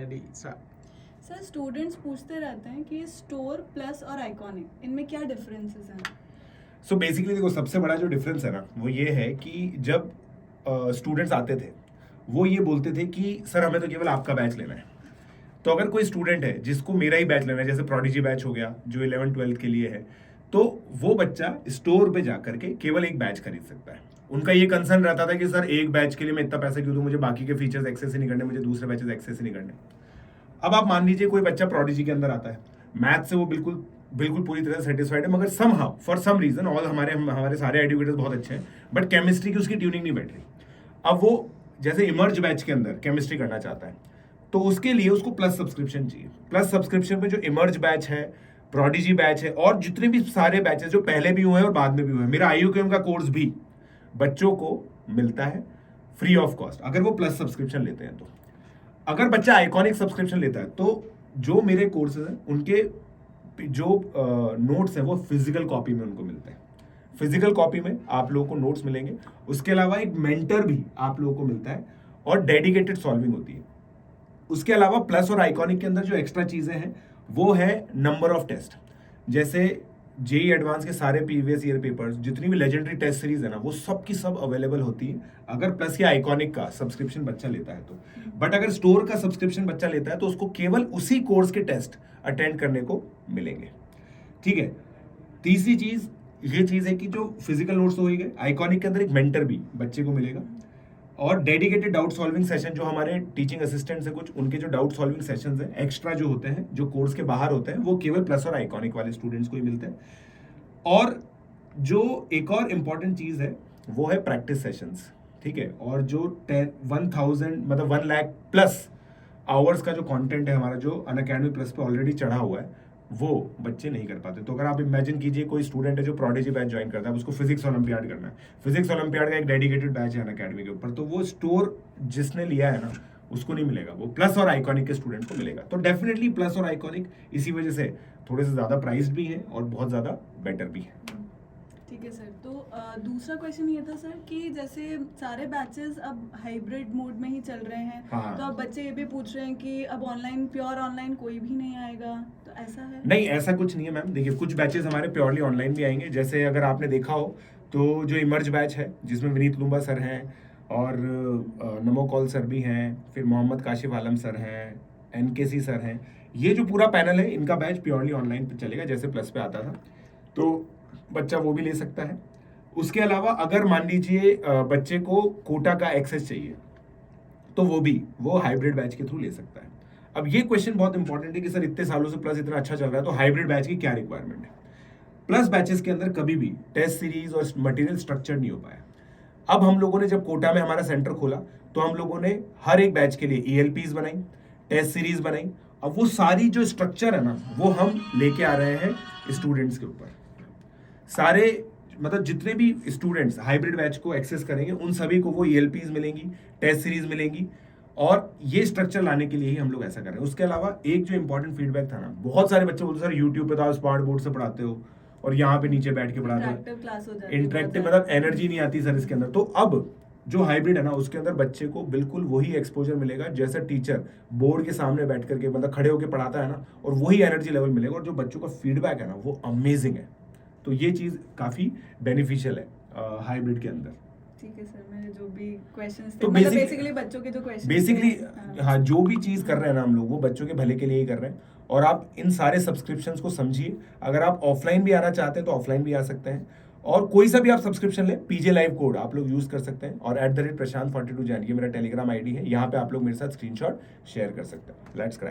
Ready सा। Sir students पूछते रहते हैं कि स्टोर प्लस और आइकॉनिक इनमें क्या डिफरेंसेस हैं? सो बेसिकली देखो, सबसे बड़ा जो डिफरेंस है ना वो ये है कि जब स्टूडेंट्स आते थे वो ये बोलते थे कि सर हमें तो केवल आपका बैच लेना है। तो अगर कोई स्टूडेंट है जिसको मेरा ही बैच लेना है, जैसे प्रोडिजी बैच हो गया जो 11-12 के लिए है, तो वो बच्चा स्टोर पे जा करके केवल एक बैच खरीद सकता है। उनका ये कंसर्न रहता था कि सर एक बैच के लिए मैं इतना पैसा क्यों दूं, मुझे बाकी के फीचर्स एक्सेस ही नहीं करने, मुझे दूसरे बैचेस एक्सेस ही नहीं करने। अब आप मान लीजिए कोई बच्चा प्रोडिजी के अंदर आता है, मैथ से वो बिल्कुल बिल्कुल पूरी तरह सेटिस्फाइड है, मगर somehow for some reason, all हमारे सारे एजुकेटर्स बहुत अच्छे हैं, बट केमिस्ट्री की उसकी ट्यूनिंग नहीं बैठ रही। अब वो जैसे इमर्ज बैच के अंदर केमिस्ट्री करना चाहता है, तो उसके लिए उसको प्लस सब्सक्रिप्शन चाहिए। प्लस सब्सक्रिप्शन में जो इमर्ज बैच है, प्रोडिजी बैच है और जितने भी सारे बैचेस जो पहले भी हुए हैं और बाद में भी हुए हैं, मेरा IUQM का कोर्स भी बच्चों को मिलता है फ्री ऑफ कॉस्ट अगर वो प्लस सब्सक्रिप्शन लेते हैं। तो अगर बच्चा आइकॉनिक सब्सक्रिप्शन लेता है तो जो मेरे कोर्सेज हैं उनके जो नोट्स हैं वो फिजिकल कॉपी में उनको मिलते हैं। फिजिकल कॉपी में आप लोगों को नोट्स मिलेंगे, उसके अलावा एक मेंटर भी आप लोगों को मिलता है और डेडिकेटेड सॉल्विंग होती है। उसके अलावा प्लस और आइकॉनिक के अंदर जो एक्स्ट्रा चीजें हैं वो है नंबर ऑफ टेस्ट। जैसे जेई एडवांस के सारे प्रीवियस ईयर पेपर्स, जितनी भी लेजेंडरी टेस्ट सीरीज है ना, वो सब की सब अवेलेबल होती है अगर प्लस या आइकॉनिक का सब्सक्रिप्शन बच्चा लेता है तो। बट अगर स्टोर का सब्सक्रिप्शन बच्चा लेता है तो उसको केवल उसी कोर्स के टेस्ट अटेंड करने को मिलेंगे। ठीक है। तीसरी चीज ये चीज है कि जो फिजिकल नोट्स तो हो ही गए, आइकॉनिक के अंदर एक मेंटर भी बच्चे को मिलेगा और डेडिकेटेड डाउट सॉल्विंग सेशन, जो हमारे टीचिंग असिस्टेंट्स हैं कुछ, उनके जो डाउट सॉल्विंग सेशंस हैं एक्स्ट्रा जो होते हैं, जो कोर्स के बाहर होते हैं, वो केवल प्लस और आइकॉनिक वाले स्टूडेंट्स को ही मिलते हैं। और जो एक और इम्पॉर्टेंट चीज है वो है प्रैक्टिस सेशंस। ठीक है। और जो 1000 मतलब 1 लाख प्लस आवर्स का जो कंटेंट है हमारा, जो अनअकैडमी प्लस पे ऑलरेडी चढ़ा हुआ है, वो बच्चे नहीं कर पाते। तो अगर आप इमेजिन कीजिए कोई स्टूडेंट है जो प्रोडिजी बैच ज्वाइन करता है, उसको फिजिक्स ओलंपियाड करना है, फिजिक्स ओलंपियाड का एक डेडिकेटेड बैच है अनअकैडमी के ऊपर, तो वो स्टोर जिसने लिया है ना उसको नहीं मिलेगा, वो प्लस और आइकॉनिक के स्टूडेंट को मिलेगा। तो डेफिनेटली प्लस और आइकॉनिक इसी वजह से थोड़े से ज़्यादा प्राइस्ड भी है और बहुत ज़्यादा बेटर भी है। ठीक है सर। तो दूसरा क्वेश्चन ये था सर कि जैसे सारे बैचेस अब हाइब्रिड मोड में ही चल रहे हैं, हाँ। तो अब बच्चे ये भी पूछ रहे हैं कि अब ऑनलाइन, प्योर ऑनलाइन कोई भी नहीं आएगा, तो ऐसा है? नहीं, ऐसा कुछ नहीं है मैम। देखिए, कुछ बैचेस हमारे प्योरली ऑनलाइन भी आएंगे। जैसे अगर आपने देखा हो तो जो इमर्ज बैच है जिसमें विनीत लुम्बा सर हैं और नमो कौल सर भी हैं, फिर मोहम्मद काशिफ आलम सर हैं, NKC सर हैं, ये जो पूरा पैनल है इनका बैच प्योरली ऑनलाइन पे चलेगा जैसे प्लस पे आता था, तो बच्चा वो भी ले सकता है। उसके अलावा अगर मान लीजिए बच्चे को कोटा का एक्सेस चाहिए तो वो हाइब्रिड बैच के थ्रू ले सकता है। अब ये क्वेश्चन बहुत इंपॉर्टेंट है कि सर इतने सालों से प्लस इतना अच्छा चल रहा है तो हाइब्रिड बैच की क्या रिक्वायरमेंट है। प्लस बैचेस के अंदर कभी भी टेस्ट सीरीज और मटेरियल स्ट्रक्चर नहीं हो पाया। अब हम लोगों ने जब कोटा में हमारा सेंटर खोला तो हम लोगों ने हर एक बैच के लिए ELPs बनाई, टेस्ट सीरीज बनाई। अब वो सारी जो स्ट्रक्चर है ना वो हम लेके आ रहे हैं स्टूडेंट्स के ऊपर। सारे मतलब जितने भी स्टूडेंट्स हाइब्रिड बैच को एक्सेस करेंगे उन सभी को वो ELPs मिलेंगी, टेस्ट सीरीज मिलेंगी, और ये स्ट्रक्चर लाने के लिए ही हम लोग ऐसा कर रहे हैं। उसके अलावा एक जो इंपॉर्टेंट फीडबैक था ना, बहुत सारे बच्चे बोलते सर यूट्यूब पे तो आप स्मार्ट बोर्ड से पढ़ाते हो और यहाँ पे नीचे बैठ के पढ़ाते इंटरेक्टिव हो, क्लास हो जाती है, इंटरेक्टिव मतलब एनर्जी नहीं आती सर इसके अंदर। तो अब जो हाइब्रिड है ना उसके अंदर बच्चे को बिल्कुल वही एक्सपोजर मिलेगा जैसा टीचर बोर्ड के सामने बैठ करके मतलब खड़े होकर पढ़ाता है ना, और वही एनर्जी लेवल मिलेगा, और जो बच्चों का फीडबैक है ना वो अमेजिंग है। तो ये चीज़ काफ़ी बेनिफिशियल है हाइब्रिड के अंदर। ठीक है सर। मेरे जो भी क्वेश्चंस थे, तो मतलब बेसिकली बच्चों के जो क्वेश्चन बेसिकली हाँ, जो भी चीज़ कर रहे हैं ना हम लोग वो बच्चों के भले के लिए ही कर रहे हैं। और आप इन सारे सब्सक्रिप्शंस को समझिए। अगर आप ऑफलाइन भी आना चाहते हैं तो ऑफलाइन भी आ सकते हैं, और कोई सा भी आप सब्सक्रिप्शन लें, PJ लाइव कोड आप लोग यूज़ कर सकते हैं, और @prashant42 जैन ये मेरा टेलीग्राम ID है, यहाँ पे आप लोग मेरे साथ स्क्रीनशॉट शेयर कर सकते हैं। Let's crack.